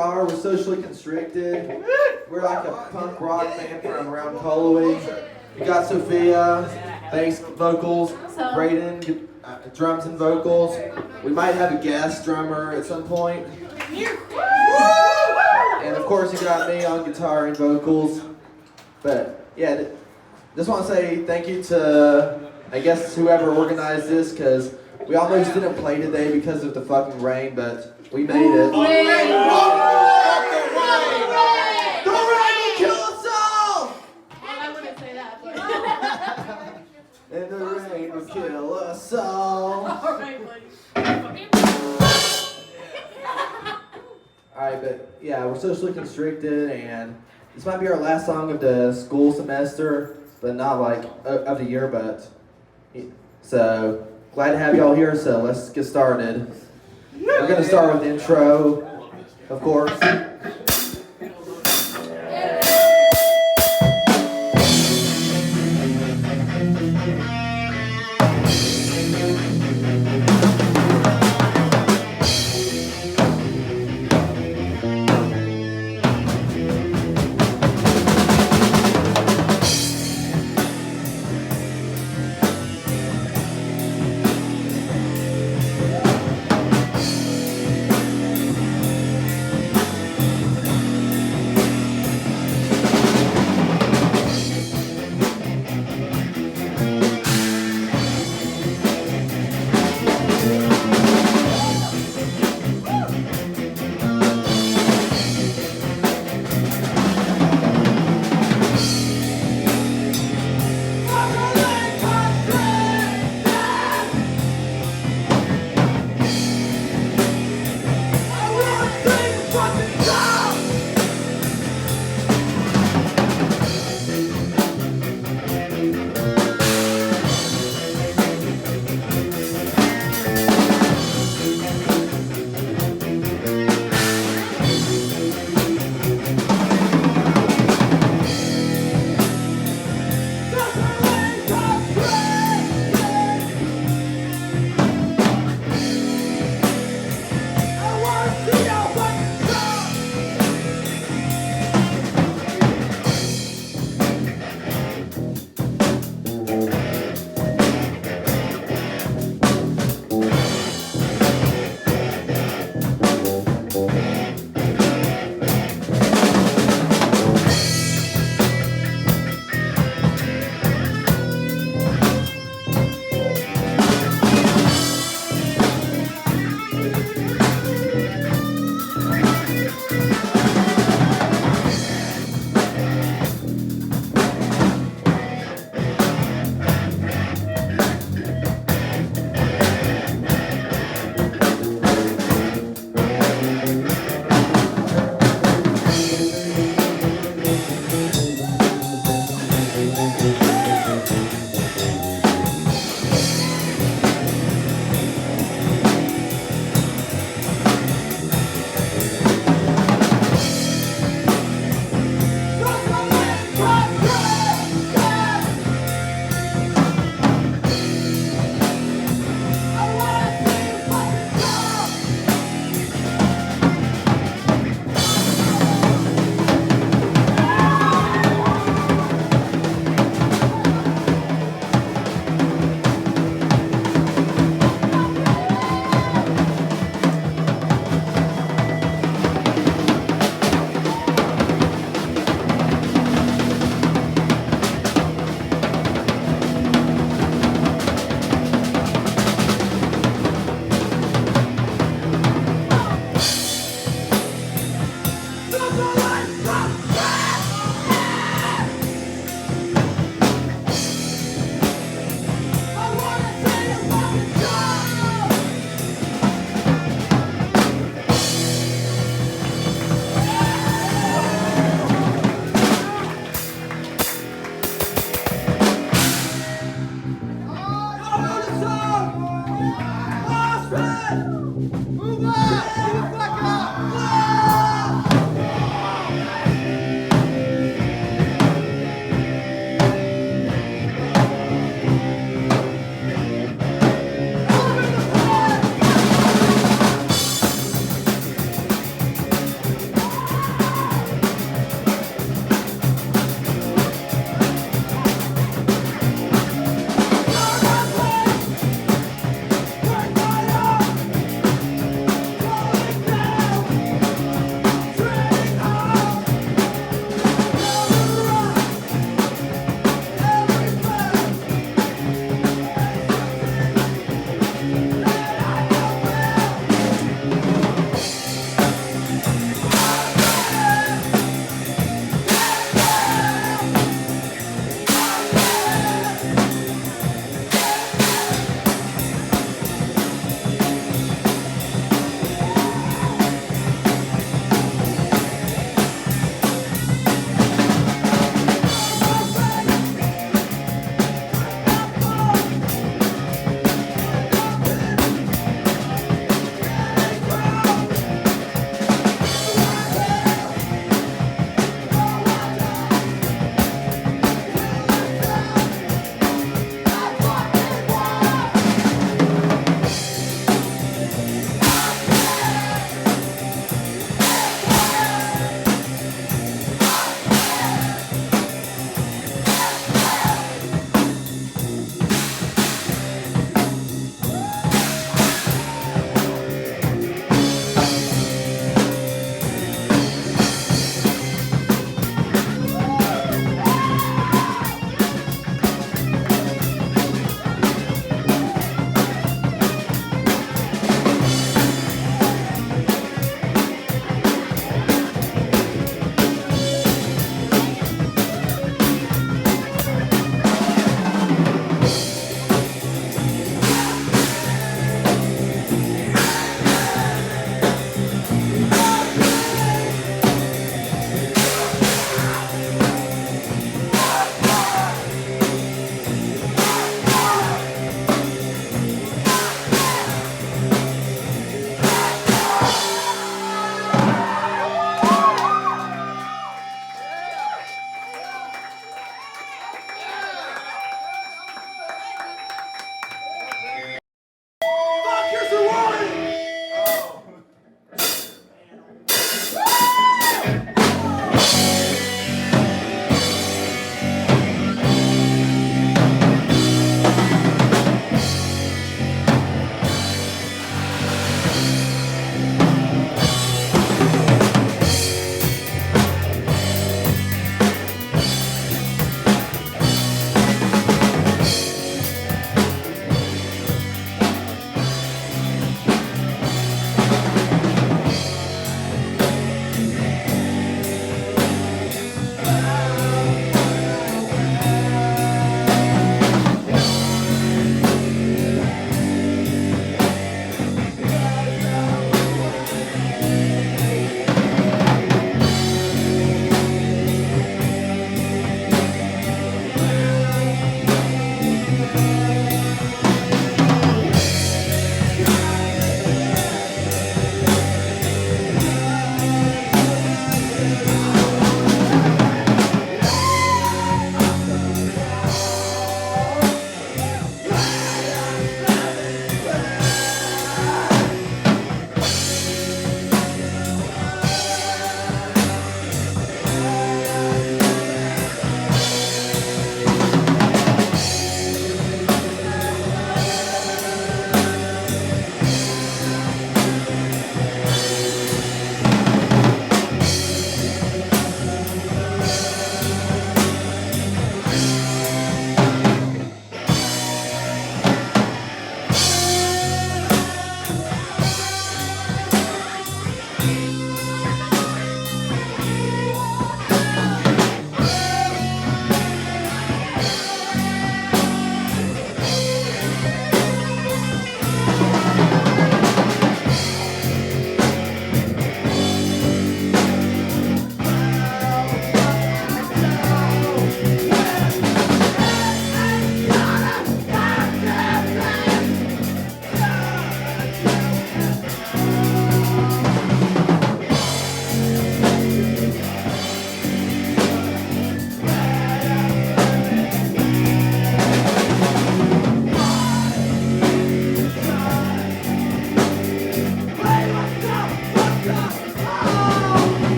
are. We're socially constricted. We're like a punk rock band from around Colway. We got Sophia, bass vocals, Brayden, drums and vocals. We might have a guest drummer at some point. And of course, you got me on guitar and vocals. But yeah, just want to say thank you to, I guess, whoever organized this, because we almost didn't play today because of the fucking rain, but we made it. The rain will kill us all! I wouldn't say that, but... And the rain will kill us all. Alright, buddy. Alright, but yeah, we're socially constricted, and this might be our last song of the school semester, but not like of the year, but so glad to have y'all here, so let's get started. We're gonna start with the intro, of course.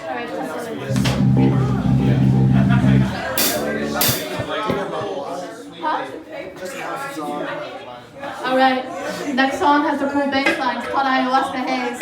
Alright, let's do this. Huh? Alright, next song has a cool bass line. It's called Ayahuasca Haze.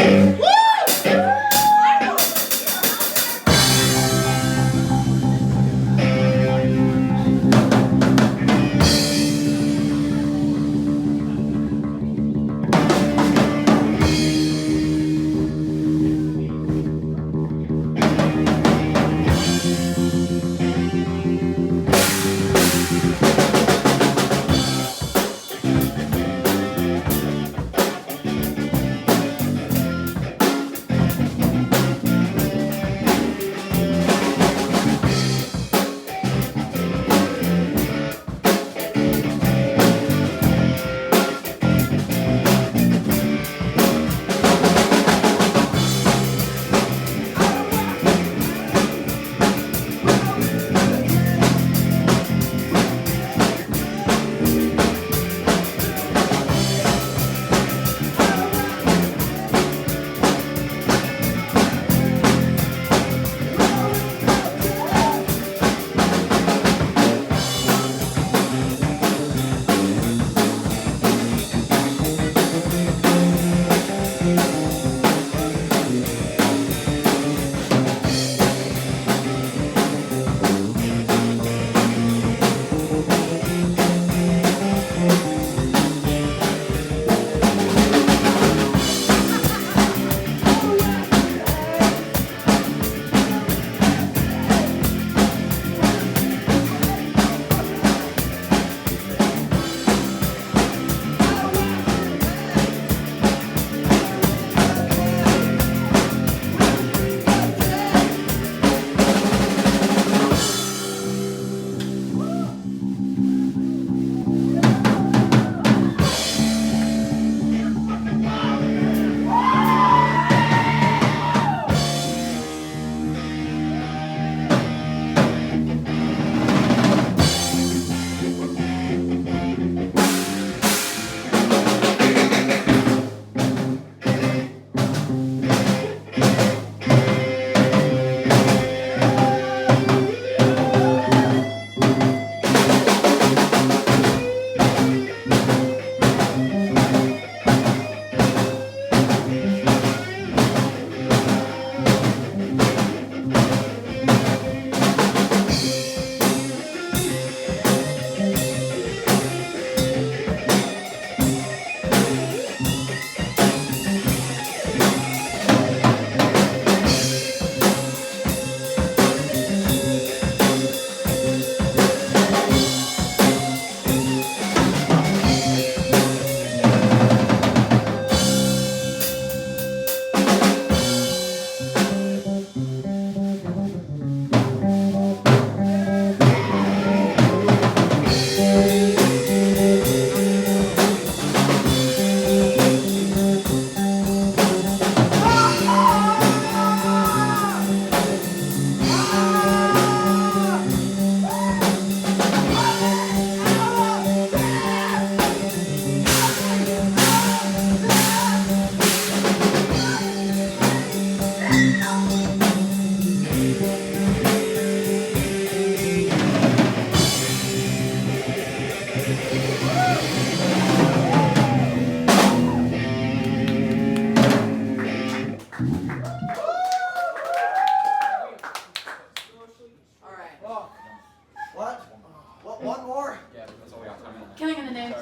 Killing in the name.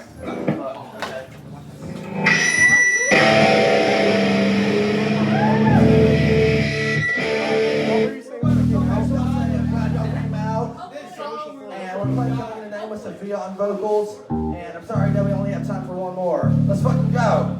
And we're playing Killing in the Name with Sophia on vocals. And I'm sorry that we only have time for one more. Let's fucking go.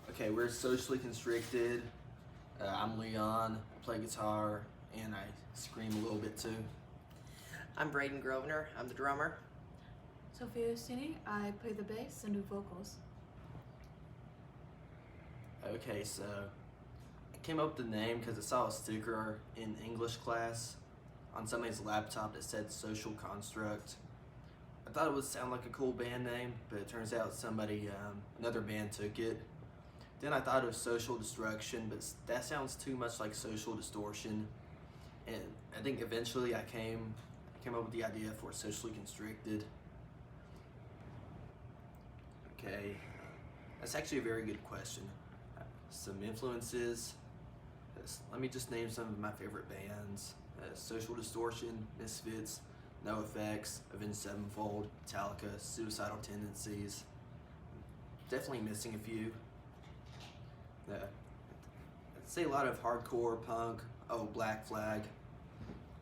Okay, we're socially constricted. I'm Leon. I play guitar and I scream a little bit too. I'm Braden Grosvenor. I'm the drummer. Sophia Ustini, I play the bass and do vocals. Okay, so I came up with the name because I saw a sticker in English class on somebody's laptop that said Social Construct. I thought it would sound like a cool band name, but it turns out another band took it. Then I thought of Social Destruction, but that sounds too much like Social Distortion. And I think eventually I came up with the idea for Socially Constricted. Okay, that's actually a very good question. Some influences. Let me just name some of my favorite bands. Social Distortion, Misfits, No Effects, Avenged Sevenfold, Metallica, Suicidal Tendencies. Definitely missing a few. I'd say a lot of hardcore punk, Black Flag,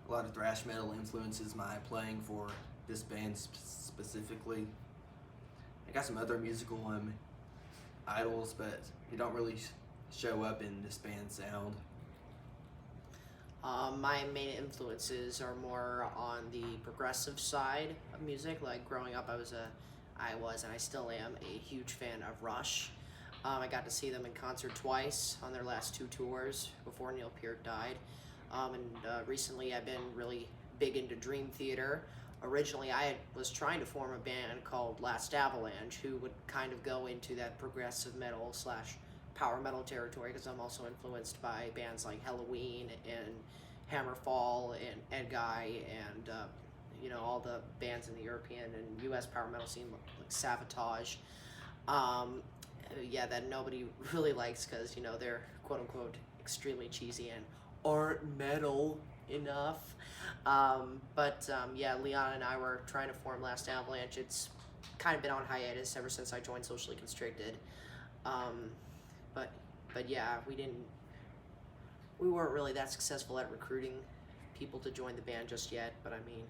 a lot of thrash metal influences my playing for this band specifically. I got some other musical idols, but they don't really show up in this band sound. My main influences are more on the progressive side of music. Like growing up, I was and I still am a huge fan of Rush. I got to see them in concert twice on their last 2 tours before Neil Peart died. Recently I've been really big into Dream Theater. Originally was trying to form a band called Last Avalanche, who would kind of go into that progressive metal / power metal territory, because I'm also influenced by bands like Halloween and Hammerfall and Ed Guy and all the bands in the European and U.S. power metal scene like Savatage. That nobody really likes because they're quote unquote extremely cheesy and aren't metal enough. Leon and I were trying to form Last Avalanche. It's kind of been on hiatus ever since I joined Socially Constricted. We weren't really that successful at recruiting people to join the band just yet, but I mean,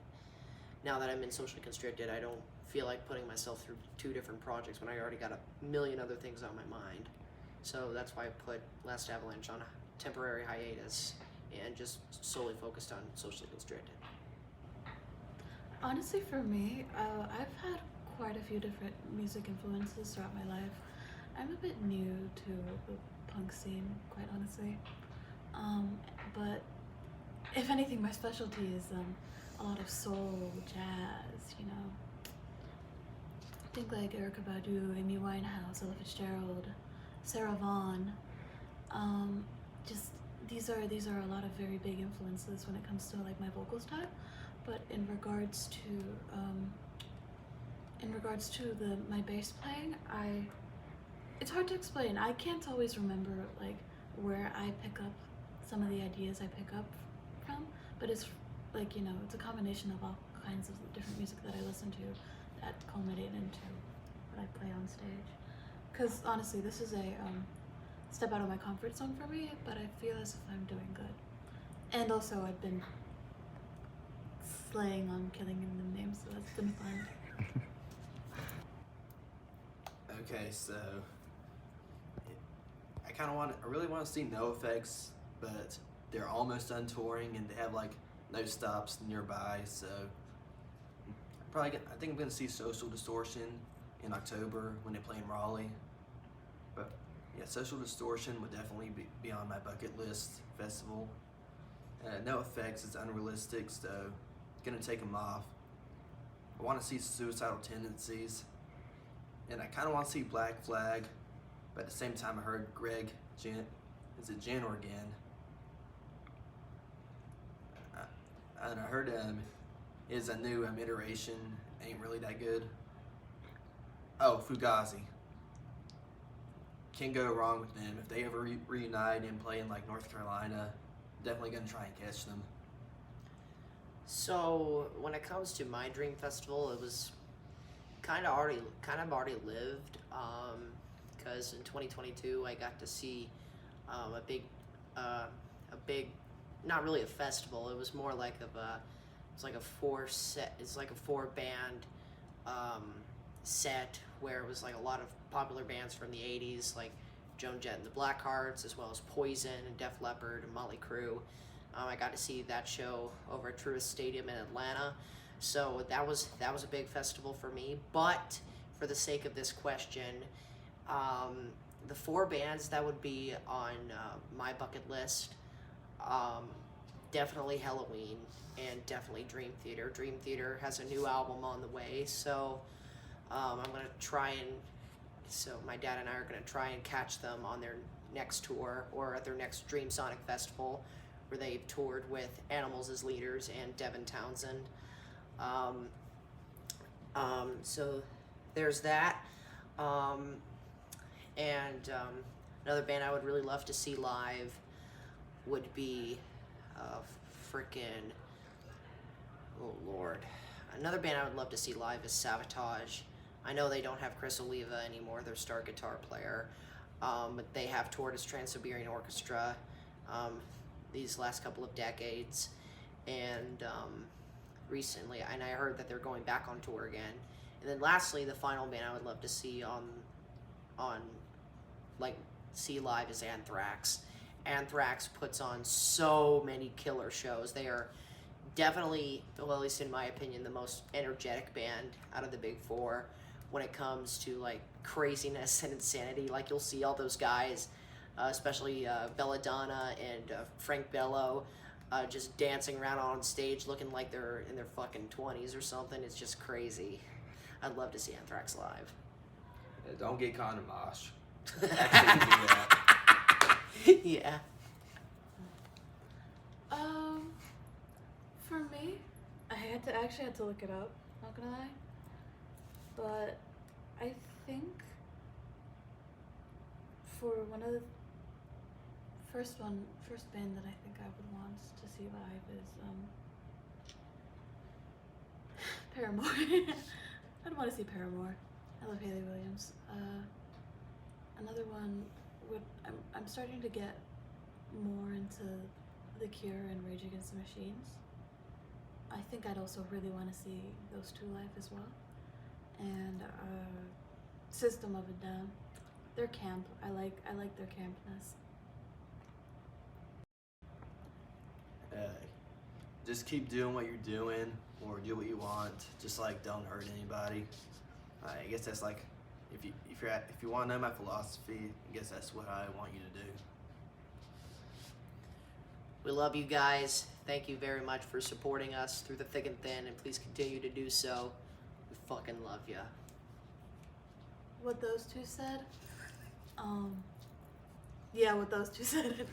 now that I'm in Socially Constricted, I don't feel like putting myself through 2 different projects when I already got a million other things on my mind. So that's why I put Last Avalanche on a temporary hiatus and just solely focused on Socially Constricted. Honestly, for me, I've had quite a few different music influences throughout my life. I'm a bit new to the punk scene, quite honestly. But if anything, my specialty is a lot of soul, jazz, I think like Erykah Badu, Amy Winehouse, Ella Fitzgerald, Sarah Vaughan. These are a lot of very big influences when it comes to like my vocal style. But in regards to my bass playing, it's hard to explain. I can't always remember like where I pick up some of the ideas I pick up from, but it's like it's a combination of all kinds of different music that I listen to that culminate into what I play on stage. Because honestly, this is a step out of my comfort zone for me, but I feel as if I'm doing good. And also I've been slaying on killing in the names, so that's been fun. Okay, so I really want to see NoFX, but they're almost done touring and they have like no stops nearby. So I think I'm gonna see Social Distortion in October when they play in Raleigh. But yeah, Social Distortion would definitely be on my bucket list festival. NoFX is unrealistic, so gonna take them off. I want to see Suicidal Tendencies, and I kind of want to see Black Flag, but at the same time I heard Jen or Gen? And I heard is a new iteration ain't really that good. Oh, Fugazi. Can't go wrong with them. If they ever reunite and play in like North Carolina, definitely gonna try and catch them. So when it comes to my dream festival, it was kind of already lived, because in 2022 I got to see a big, not really a festival. It was more like it's like a 4-band set where it was like a lot of popular bands from the 80s, like Joan Jett and the Blackhearts, as well as Poison and Def Leppard and Motley Crue. I got to see that show over at Truist Stadium in Atlanta, so that was a big festival for me. But for the sake of this question, the 4 bands that would be on my bucket list, definitely Halloween and definitely Dream Theater. Dream Theater has a new album on the way, so my dad and I are gonna try and catch them on their next tour or at their next Dream Sonic Festival, where they've toured with Animals as leaders and Devin Townsend. So there's that. Another band I would really love to see live would be another band I would love to see live is Savatage. I know they don't have Chris Oliva anymore, their star guitar player, but they have toured as Trans-Siberian Orchestra these last couple of decades, and recently, and I heard that they're going back on tour again. And then lastly, the final band I would love to see on like see live is Anthrax. Anthrax puts on so many killer shows. They are definitely, well, at least in my opinion, the most energetic band out of the big four when it comes to like craziness and insanity. Like you'll see all those guys, especially Belladonna and Frank Bello, just dancing around on stage looking like they're in their fucking 20s or something. It's just crazy. I'd love to see Anthrax live. Yeah, don't get caught in a mosh. Actually, do that. Yeah. For me, I actually had to look it up, not gonna lie. But I think for one of the first band that I think I would want to see live is Paramore. I'd want to see Paramore. I love Hayley Williams. Another one would I'm starting to get more into The Cure and Rage Against the Machines. I think I'd also really want to see those two live as well. And System of a Down. They're camp. I like their campness. Just keep doing what you're doing, or do what you want. Just like don't hurt anybody. I guess that's like, if you want to know my philosophy, I guess that's what I want you to do. We love you guys. Thank you very much for supporting us through the thick and thin, and please continue to do so. We fucking love ya. What those two said? Yeah, what those two said.